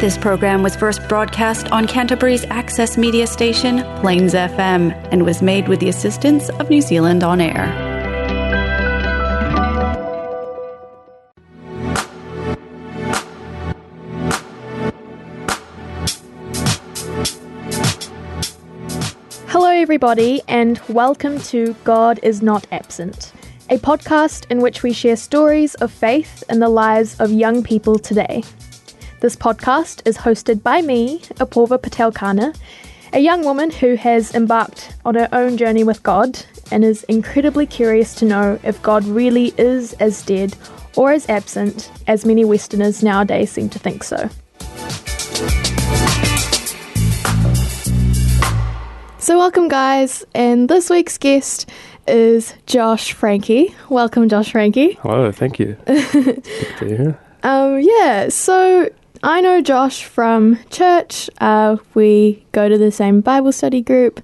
This program was first broadcast on Canterbury's access media station, Plains FM, and was made with the assistance of New Zealand On Air. Hello everybody, and welcome to God is Not Absent, a podcast in which we share stories of faith in the lives of young people today. This podcast is hosted by me, Apurva Patelkana, a young woman who has embarked on her own journey with God and is incredibly curious to know if God really is as dead or as absent as many Westerners nowadays seem to think so. So welcome guys, and this week's guest is Josh Francké. Welcome Josh Francké. Hello, thank you. Good to be here. So I know Josh from church. We go to the same Bible study group,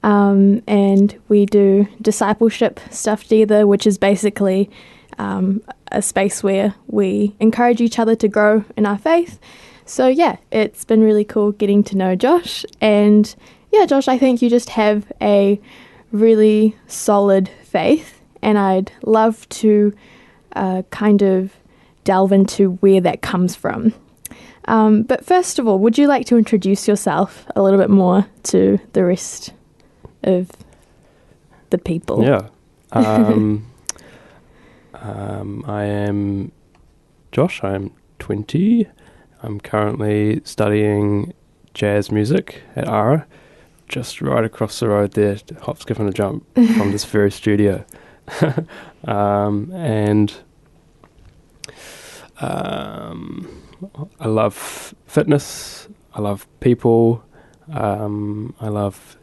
and we do discipleship stuff together, which is basically a space where we encourage each other to grow in our faith. So yeah, it's been really cool getting to know Josh. And yeah, Josh, I think you just have a really solid faith, and I'd love to kind of delve into where that comes from. But first of all, would you like to introduce yourself a little bit more to the rest of the people? Yeah. I am Josh. I'm 20. I'm currently studying jazz music at ARA, just right across the road there, hop, skip and a jump from this very studio. I love fitness, I love people, I love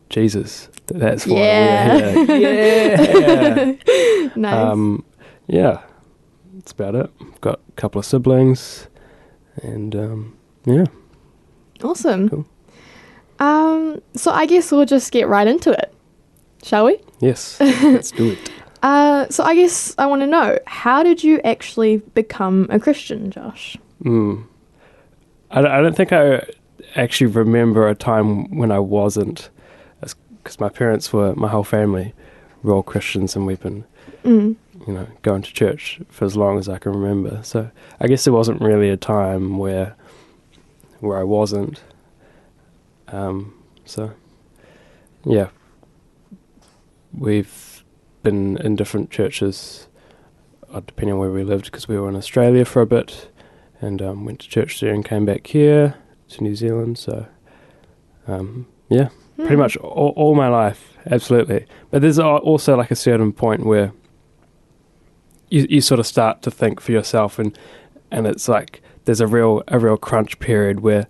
Jesus. That's why we're here. Yeah! Nice. Yeah, that's about it. I've got a couple of siblings, and yeah. Awesome. Cool. So I guess we'll just get right into it, shall we? Yes, let's do it. So I guess I want to know, how did you actually become a Christian, Josh? I don't think I actually remember a time when I wasn't, because my whole family were all Christians, and we've been, going to church for as long as I can remember. So I guess there wasn't really a time where I wasn't. So yeah, we've been in different churches, depending on where we lived, because we were in Australia for a bit, and went to church there and came back here to New Zealand. So pretty much all my life, absolutely. But there's also like a certain point where you sort of start to think for yourself, and it's like there's a real crunch period where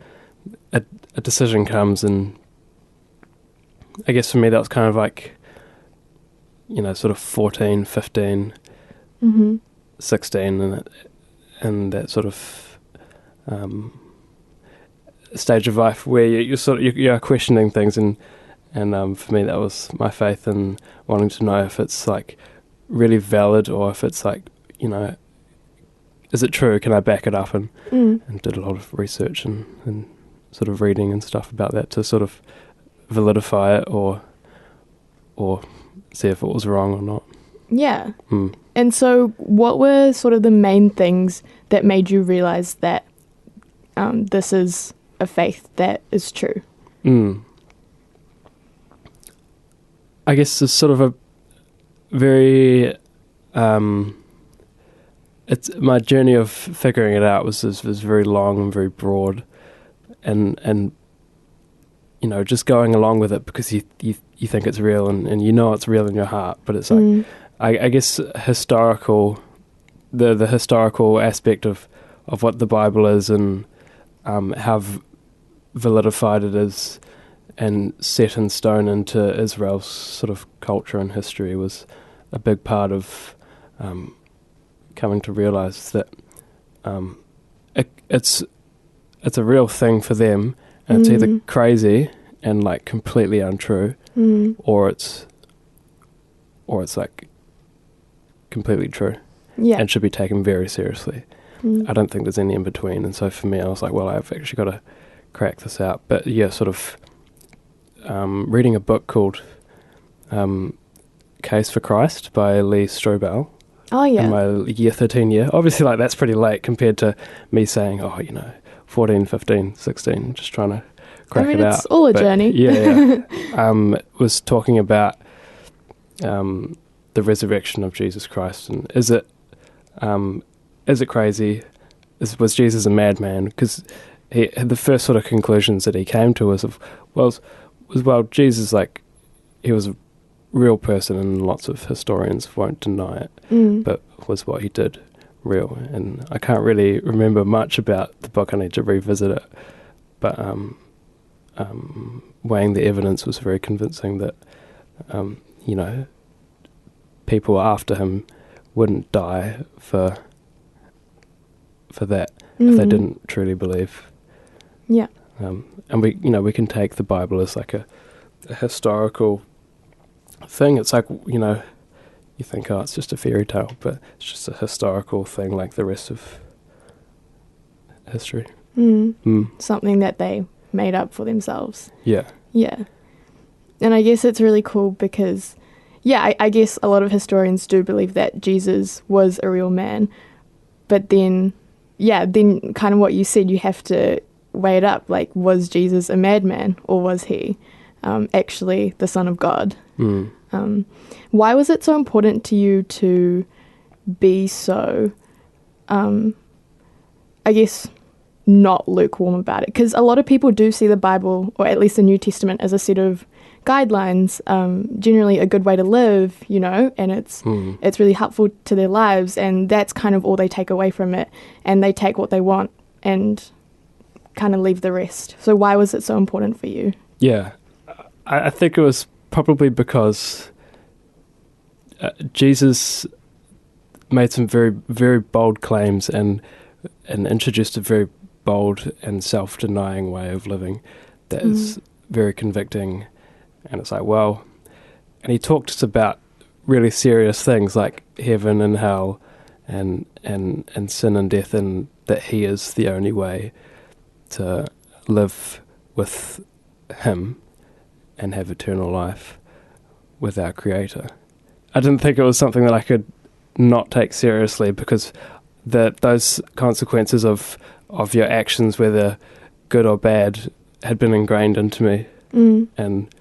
a decision comes, and I guess for me that was kind of like, sort of 14, 15, 16, and that sort of stage of life where you're questioning things, and for me that was my faith, and wanting to know if it's like really valid, or if it's like, is it true? Can I back it up? And did a lot of research and sort of reading and stuff about that to sort of validify it, or see if it was wrong or not. Yeah. And so what were sort of the main things that made you realize that this is a faith that is true? I guess it's sort of a very it's my journey of figuring it out was very long and very broad, and just going along with it because you think it's real, and it's real in your heart, but it's like I guess the historical aspect of what the Bible is, and how validified it is and set in stone into Israel's sort of culture and history was a big part of coming to realize that it's a real thing for them, and it's either crazy and like completely untrue, or it's like completely true, and should be taken very seriously. I don't think there's any in between. And so for me, I was like, well, I've actually got to crack this out. But yeah, sort of reading a book called Case for Christ by Lee Strobel. Oh, yeah. In my year 13 year. Obviously, like, that's pretty late compared to me saying, 14, 15, 16, just trying to crack it out. It's all a journey. Yeah. Was talking about the resurrection of Jesus Christ, and is it crazy? Was Jesus a madman? Because the first sort of conclusions that he came to was Jesus, like, he was a real person, and lots of historians won't deny it, but was what he did real? And I can't really remember much about the book. I need to revisit it, but weighing the evidence was very convincing that people after him wouldn't die for that if they didn't truly believe. Yeah. And we can take the Bible as like a historical thing. It's like, you think, it's just a fairy tale, but it's just a historical thing like the rest of history. Something that they made up for themselves. Yeah. Yeah. And I guess it's really cool because, I guess a lot of historians do believe that Jesus was a real man. But then kind of what you said, you have to weigh it up. Like, was Jesus a madman, or was he actually the Son of God? Why was it so important to you to be so, I guess, not lukewarm about it? Because a lot of people do see the Bible, or at least the New Testament, as a set of guidelines, generally a good way to live, and it's really helpful to their lives, and that's kind of all they take away from it, and they take what they want and kind of leave the rest. So why was it so important for you? Yeah, I think it was probably because Jesus made some very, very bold claims and introduced a very bold and self-denying way of living that is very convicting. And it's like, well, and he talked about really serious things like heaven and hell and sin and death, and that he is the only way to live with him and have eternal life with our Creator. I didn't think it was something that I could not take seriously, because those consequences of your actions, whether good or bad, had been ingrained into me, and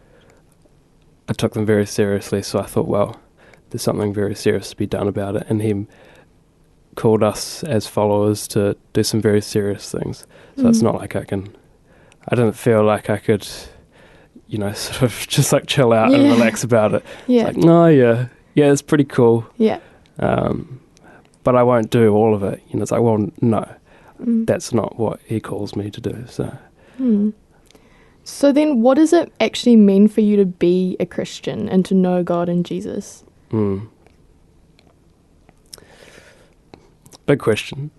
I took them very seriously. So I thought, well, there's something very serious to be done about it, and he called us as followers to do some very serious things. So it's not like I didn't feel like I could, sort of just like chill out and relax about it. Yeah. It's like, no, yeah, it's pretty cool. Yeah. But I won't do all of it. It's like, well, no, that's not what he calls me to do. So. So then what does it actually mean for you to be a Christian and to know God and Jesus? Big question.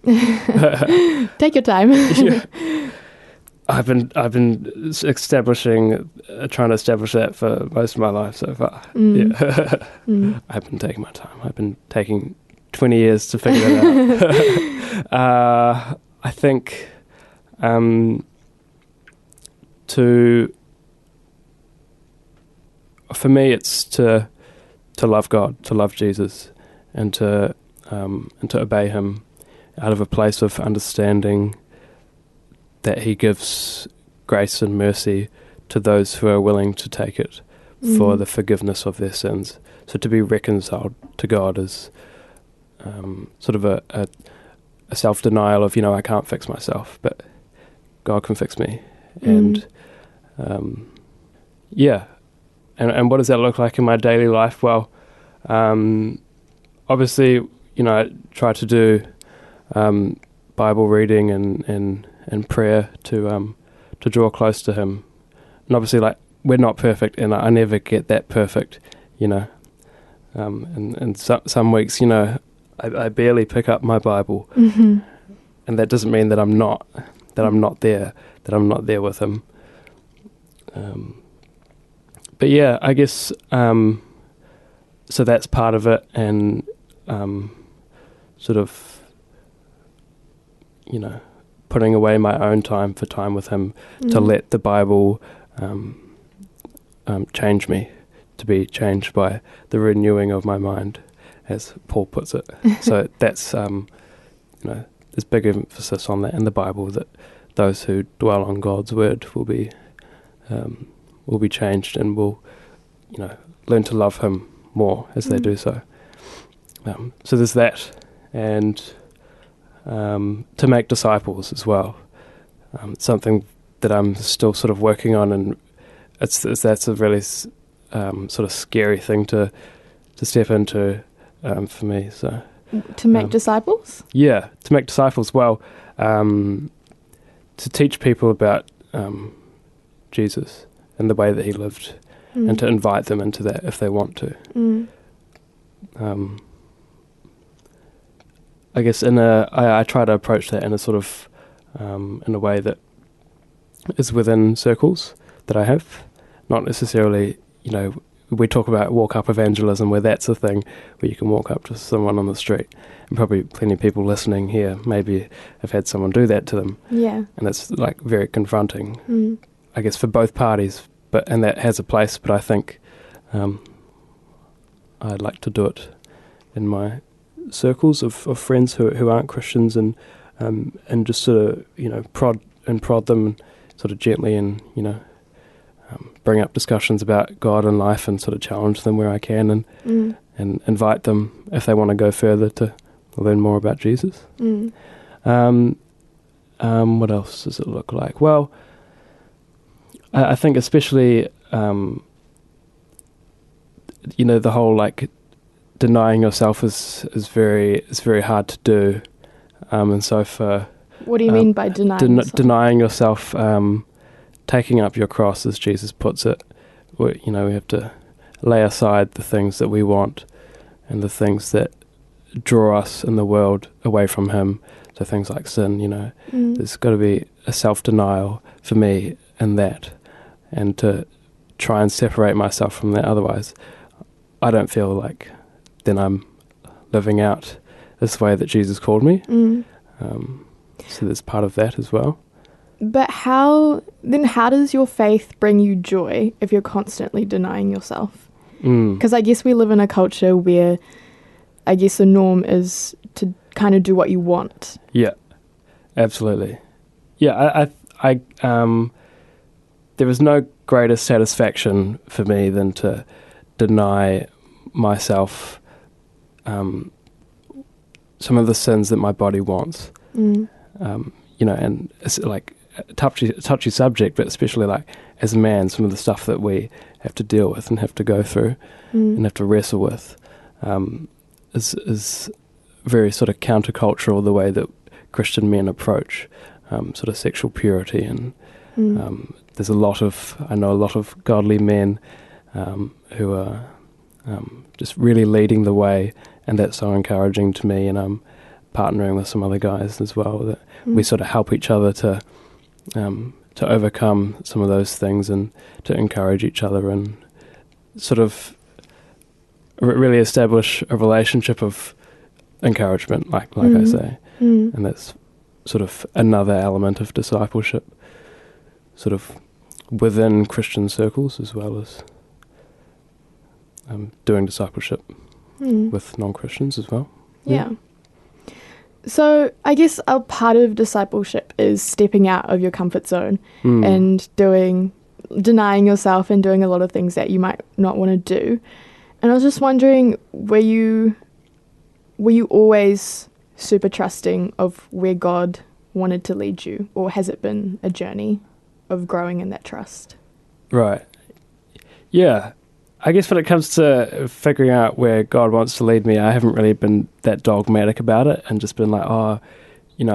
Take your time. Yeah. I've been trying to establish that for most of my life so far. Yeah. I've been taking my time. I've been taking 20 years to figure that out. I think for me, it's to love God, to love Jesus, and to obey him out of a place of understanding that he gives grace and mercy to those who are willing to take it for the forgiveness of their sins. So to be reconciled to God is sort of a self-denial of, I can't fix myself, but God can fix me. And and what does that look like in my daily life? Well, obviously, I try to do Bible reading and prayer to draw close to him. And obviously, like, we're not perfect, and I never get that perfect, and some weeks, I barely pick up my Bible, and that doesn't mean that I'm not there with him. But yeah, I guess so that's part of it, and sort of putting away my own time for time with him, to let the Bible change me, to be changed by the renewing of my mind, as Paul puts it. So that's, there's big emphasis on that in the Bible, that those who dwell on God's word will be changed and will, learn to love him more as they do so. So there's that, and to make disciples as well. Something that I'm still sort of working on, and that's a really sort of scary thing to step into for me. So to make disciples? Yeah, to make disciples. Well, to teach people about Jesus and the way that he lived, and to invite them into that if they want to. I guess I try to approach that in a sort of in a way that is within circles that I have, not necessarily, we talk about walk-up evangelism, where that's a thing where you can walk up to someone on the street, and probably plenty of people listening here maybe have had someone do that to them. Yeah. And it's like very confronting, I guess, for both parties, and that has a place, but I think I'd like to do it in my circles of friends who aren't Christians, and just sort of, prod them sort of gently, and, bring up discussions about God and life, and sort of challenge them where I can, and invite them, if they want to go further, to learn more about Jesus. What else does it look like? Well, I think especially, the whole, like, denying yourself is very hard to do, and so for what do you mean by denying yourself? Taking up your cross, as Jesus puts it. We have to lay aside the things that we want and the things that draw us in the world away from him. So things like sin, there's got to be a self-denial for me in that, and to try and separate myself from that. Otherwise, I don't feel like then I'm living out this way that Jesus called me. So there's part of that as well. But how does your faith bring you joy if you're constantly denying yourself? Because I guess we live in a culture where I guess the norm is to kind of do what you want. Yeah, absolutely. Yeah, I there is no greater satisfaction for me than to deny myself some of the sins that my body wants. And it's like a touchy subject, but especially like as a man, some of the stuff that we have to deal with and have to go through and have to wrestle with is very sort of countercultural, the way that Christian men approach sort of sexual purity, and there's I know a lot of godly men who are just really leading the way, and that's so encouraging to me, and I'm partnering with some other guys as well, that we sort of help each other to overcome some of those things, and to encourage each other, and sort of really establish a relationship of encouragement, like I say. And that's sort of another element of discipleship, sort of within Christian circles, as well as doing discipleship with non-Christians as well. Yeah. So I guess a part of discipleship is stepping out of your comfort zone and denying yourself and doing a lot of things that you might not want to do. And I was just wondering, were you always super trusting of where God wanted to lead you, or has it been a journey of growing in that trust? Right. Yeah. I guess when it comes to figuring out where God wants to lead me, I haven't really been that dogmatic about it, and just been like, I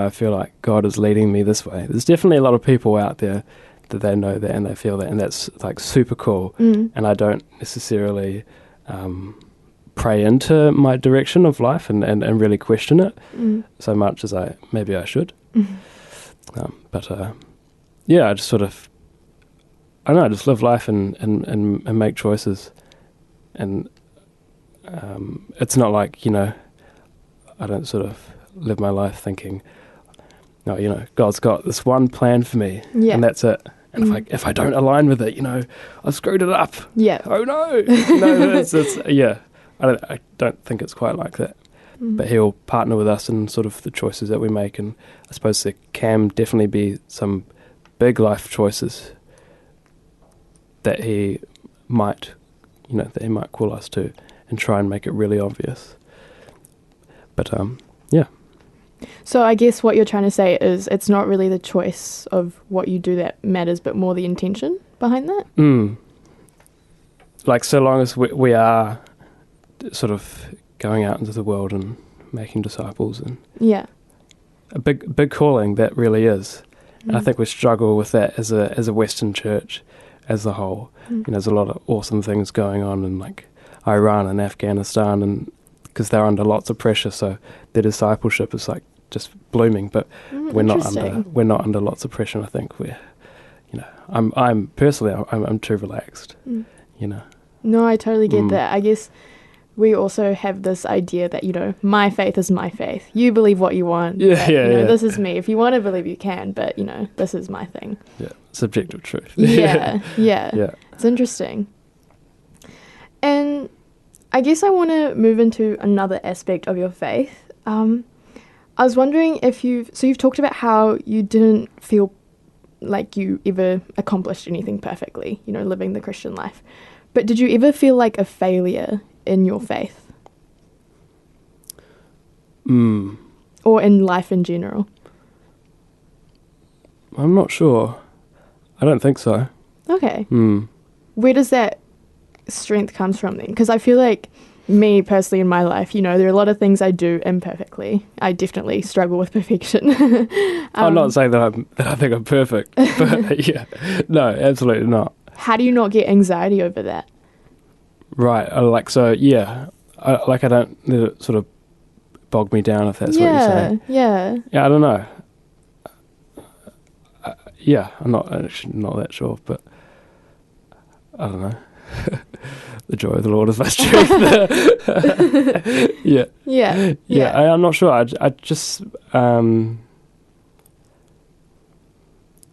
feel like God is leading me this way. There's definitely a lot of people out there that they know that and they feel that, and that's like super cool. And I don't necessarily pray into my direction of life and really question it so much as maybe I should. But I just sort of, I don't know, just live life and make choices. And it's not like, I don't sort of live my life thinking, no, God's got this one plan for me, and that's it. And if I don't align with it, I've screwed it up. Yeah. Oh no. No, yeah. I don't think it's quite like that. But he'll partner with us in sort of the choices that we make, and I suppose there can definitely be some big life choices that he might, call us to, and try and make it really obvious. But yeah. So I guess what you're trying to say is it's not really the choice of what you do that matters, but more the intention behind that? Like, so long as we are sort of going out into the world and making disciples, and a big calling that really is. And I think we struggle with that as a Western church as a whole. There's a lot of awesome things going on in like Iran and Afghanistan, and because they're under lots of pressure, so their discipleship is like just blooming. But we're not under lots of pressure. And I think I'm personally too relaxed. No, I totally get that. I guess we also have this idea that, my faith is my faith. You believe what you want. This is me. If you want to believe, you can, but, this is my thing. Yeah, subjective truth. Yeah. It's interesting. And I guess I want to move into another aspect of your faith. I was wondering if you've talked about how you didn't feel like you ever accomplished anything perfectly, living the Christian life. But did you ever feel like a failure in your faith? Or in life in general? I'm not sure. I don't think so. Okay. Where does that strength comes from then? Because I feel like me personally in my life, there are a lot of things I do imperfectly. I definitely struggle with perfection. I'm not saying that I think I'm perfect, but yeah, no, absolutely not. How do you not get anxiety over that? Right, I don't let it sort of bog me down, if that's what you're saying. Yeah, I don't know. I'm not that sure, but I don't know. The joy of the Lord is my strength. I'm not sure. I just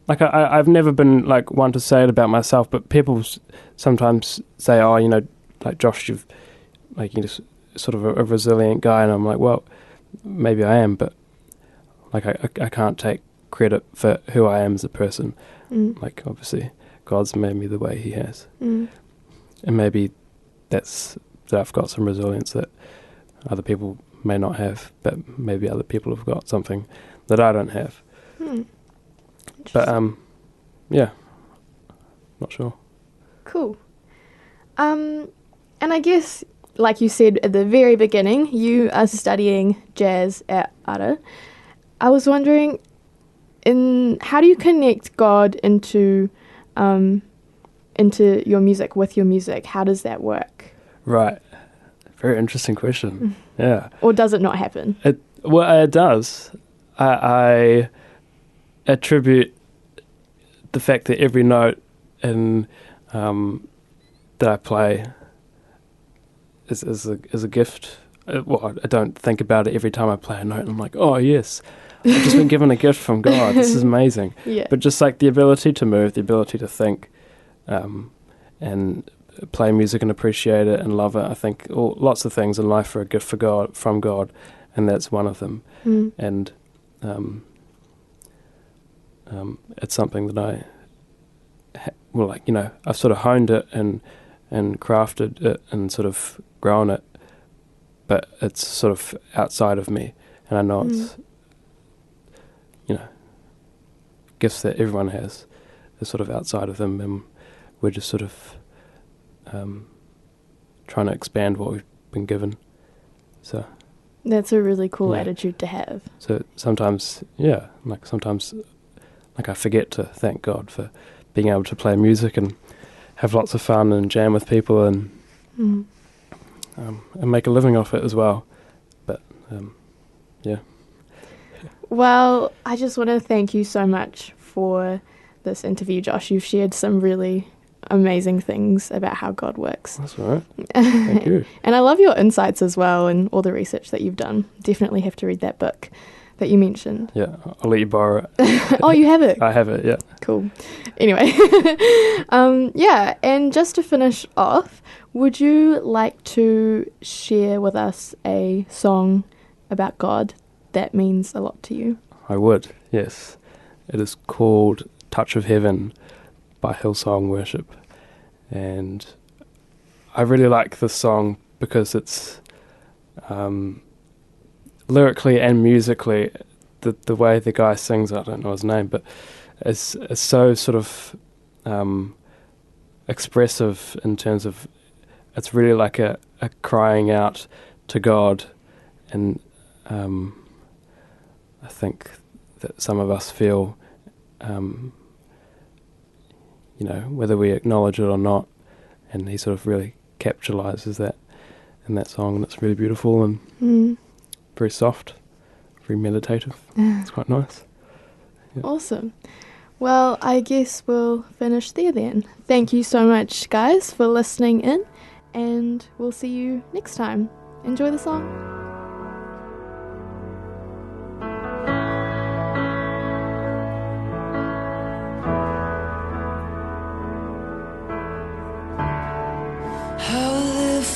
I've never been like one to say it about myself, but people sometimes say, "Oh, like Josh, you're just sort of a resilient guy," and I'm like, well, maybe I am, but like I can't take credit for who I am as a person. Like, obviously, God's made me the way He has, and maybe that I've got some resilience that other people may not have, but maybe other people have got something that I don't have. But not sure. Cool. And I guess, like you said at the very beginning, you are studying jazz at Ara. I was wondering, how do you connect God into your music, with your music? How does that work? Right. Very interesting question. Yeah. Or does it not happen? It does. I attribute the fact that every note that I play is a gift. I don't think about it every time I play a note. I'm like, oh yes, I've just been given a gift from God. This is amazing. Yeah. But just like the ability to move, the ability to think, and play music and appreciate it and love it. I think lots of things in life are a gift from God, and that's one of them. And it's something that I've sort of honed it and crafted it and sort of grown it, but it's sort of outside of me, and I know it's gifts that everyone has. They're sort of outside of them, and we're just sort of trying to expand what we've been given. So that's a really cool attitude to have. So sometimes I forget to thank God for being able to play music and have lots of fun and jam with people and make a living off it as well. But Well, I just want to thank you so much for this interview, Josh. You've shared some really amazing things about how God works. That's all right. Thank you. And I love your insights as well and all the research that you've done. Definitely have to read that book. that you mentioned. Yeah, I'll let you borrow it. Oh, you have it? I have it, yeah. Cool. Anyway, yeah, and just to finish off, would you like to share with us a song about God that means a lot to you? I would, yes. It is called Touch of Heaven by Hillsong Worship. And I really like this song because it's lyrically and musically, the way the guy sings, I don't know his name, but it's so sort of expressive in terms of it's really like a crying out to God. And I think that some of us feel, whether we acknowledge it or not, and he sort of really capitalizes that in that song, and it's really beautiful and very soft, very meditative. It's quite nice. Yeah. Awesome. Well, I guess we'll finish there then. Thank you so much, guys, for listening in, and we'll see you next time. Enjoy the song.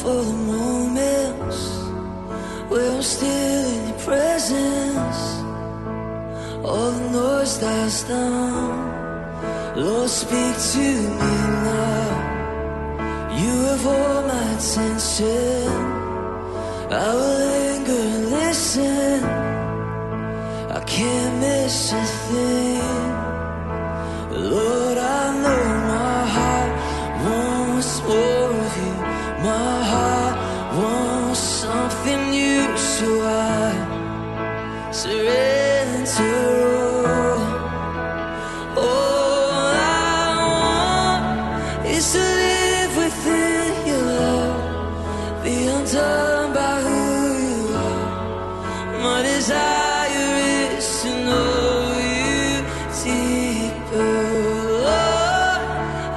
For the moments where I'm still in your presence, all the noise dies down. Lord, speak to me now. You have all my attention. I will linger and listen. I can't miss a thing. Lord, I know my heart wants more of you. My heart wants something new, so I surrender all. All I want is to live within your love, be undone by who you are. My desire is to know you deeper. Lord,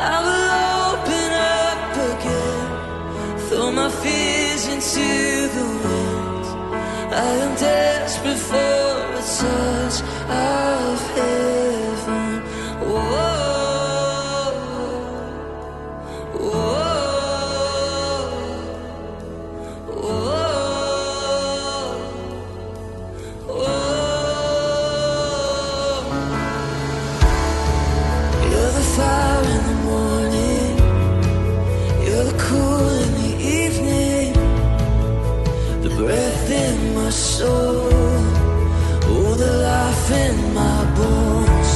I will open up again, throw my fears into the wind. I am desperate for a touch of heaven. Whoa, whoa, whoa, whoa. You're the fire in the morning, you're the cool in the evening, the breath in my soul, oh, the life in my bones.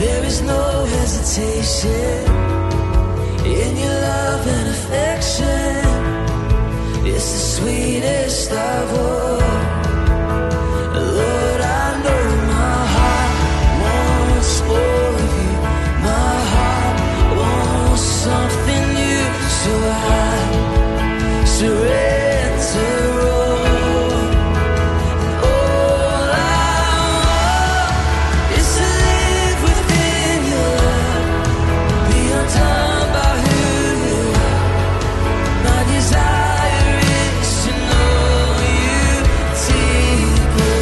There is no hesitation in your love and affection. It's the sweetest of all. Lord, I know my heart wants more of you. My heart wants something new, so I surrender all. All I want is to live within your love, be undone by who you are. My desire is to know you deeper.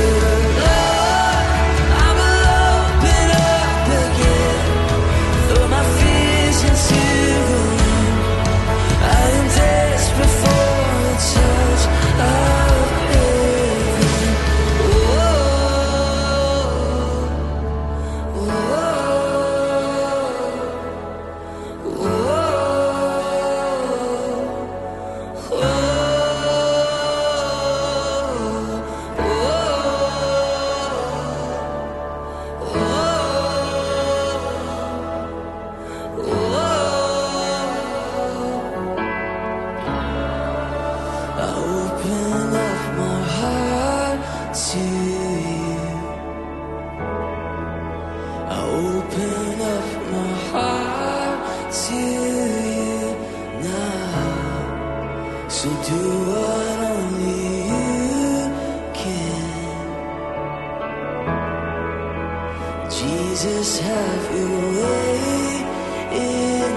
Lord, I will open up again, throw my fears into the wind. I am desperate for a touch of heaven. Whoa, whoa, I open up my heart to you. I open up my heart to you now. So do what only you can. Jesus, have your way in